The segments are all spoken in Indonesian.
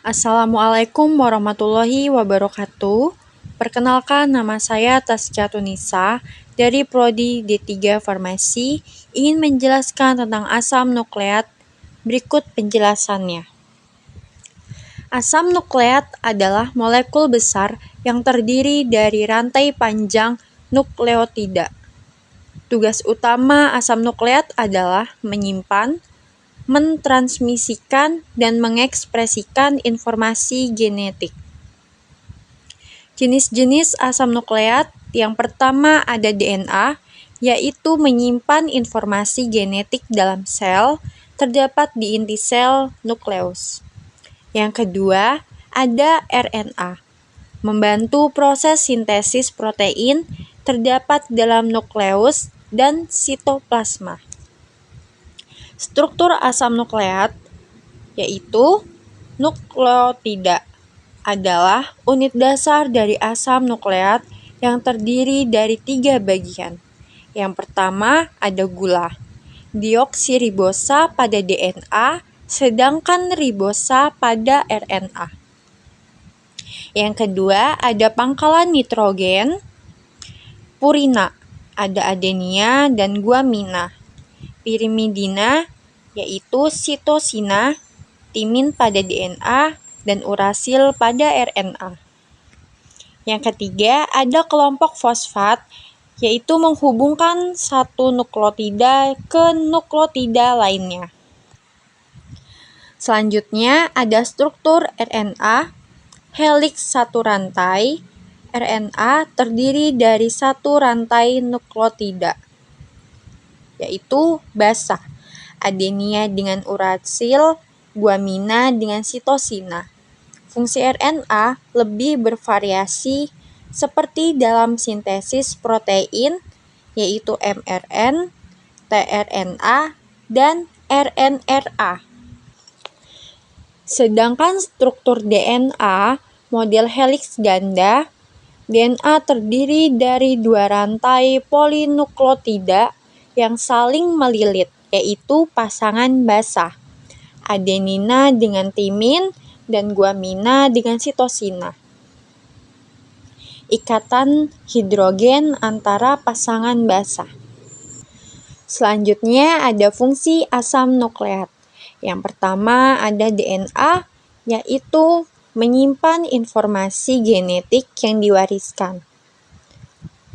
Assalamualaikum warahmatullahi wabarakatuh. Perkenalkan, nama saya Taskia Tunisa dari Prodi D3 Farmasi, ingin menjelaskan tentang asam nukleat. Berikut penjelasannya. Asam nukleat adalah molekul besar yang terdiri dari rantai panjang nukleotida. Tugas utama asam nukleat adalah menyimpan, mentransmisikan, dan mengekspresikan informasi genetik. Jenis-jenis asam nukleat yang pertama ada DNA, yaitu menyimpan informasi genetik dalam sel, terdapat di inti sel nukleus. Yang kedua ada RNA, membantu proses sintesis protein, terdapat dalam nukleus dan sitoplasma. Struktur asam nukleat yaitu nukleotida adalah unit dasar dari asam nukleat yang terdiri dari 3 bagian. Yang pertama ada gula, deoksiribosa pada DNA, sedangkan ribosa pada RNA. Yang kedua ada pangkalan nitrogen, purina, ada adenia dan guamina. Pirimidina yaitu sitosina, timin pada DNA, dan urasil pada RNA. Yang ketiga ada kelompok fosfat, yaitu menghubungkan satu nukleotida ke nukleotida lainnya. Selanjutnya ada struktur RNA, heliks satu rantai. RNA terdiri dari satu rantai nukleotida, yaitu basa, adenia dengan urasil, guamina dengan sitosina. Fungsi RNA lebih bervariasi seperti dalam sintesis protein, yaitu mRNA, tRNA, dan RNRA. Sedangkan struktur DNA model heliks ganda, DNA terdiri dari 2 rantai polinukleotida yang saling melilit, yaitu pasangan basa, adenina dengan timin dan guamina dengan sitosina. Ikatan hidrogen antara pasangan basa. Selanjutnya ada fungsi asam nukleat. Yang pertama ada DNA, yaitu menyimpan informasi genetik yang diwariskan,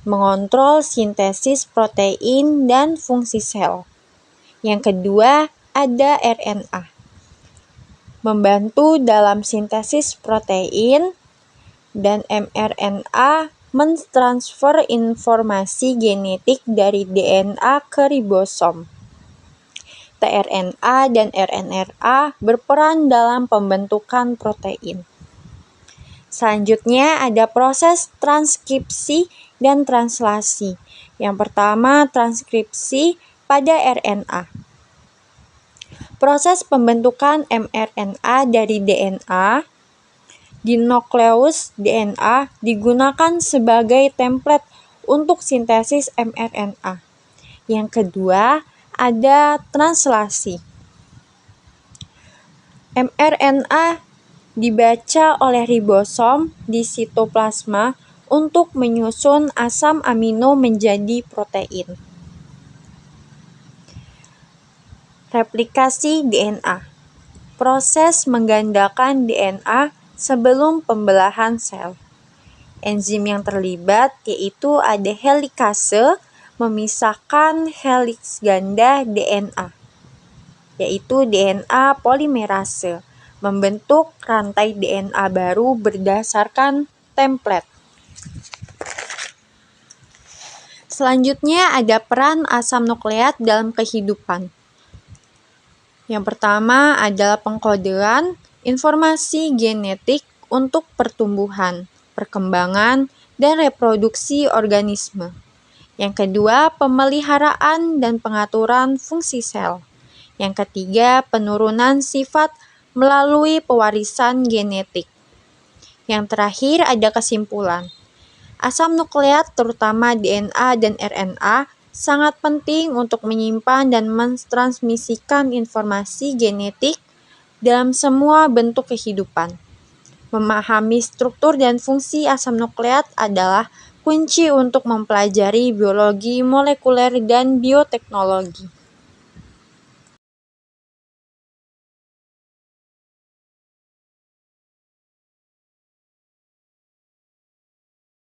mengontrol sintesis protein dan fungsi sel. Yang kedua ada RNA, membantu dalam sintesis protein, dan mRNA mentransfer informasi genetik dari DNA ke ribosom. tRNA dan RNRA berperan dalam pembentukan protein. Selanjutnya ada proses transkripsi dan translasi. Yang pertama transkripsi pada RNA. Proses pembentukan mRNA dari DNA di nukleus DNA digunakan sebagai template untuk sintesis mRNA. Yang kedua ada translasi. mRNA dibaca oleh ribosom di sitoplasma untuk menyusun asam amino menjadi protein. Replikasi DNA, proses menggandakan DNA sebelum pembelahan sel. Enzim yang terlibat yaitu ada helikase, memisahkan heliks ganda DNA, yaitu DNA polimerase, membentuk rantai DNA baru berdasarkan template. Selanjutnya ada peran asam nukleat dalam kehidupan. Yang pertama adalah pengkodean informasi genetik untuk pertumbuhan, perkembangan, dan reproduksi organisme. Yang kedua, pemeliharaan dan pengaturan fungsi sel. Yang ketiga, penurunan sifat melalui pewarisan genetik. Yang terakhir ada kesimpulan. Asam nukleat terutama DNA dan RNA sangat penting untuk menyimpan dan mentransmisikan informasi genetik, dalam semua bentuk kehidupan. Memahami struktur dan fungsi asam nukleat adalah kunci untuk mempelajari biologi molekuler dan bioteknologi.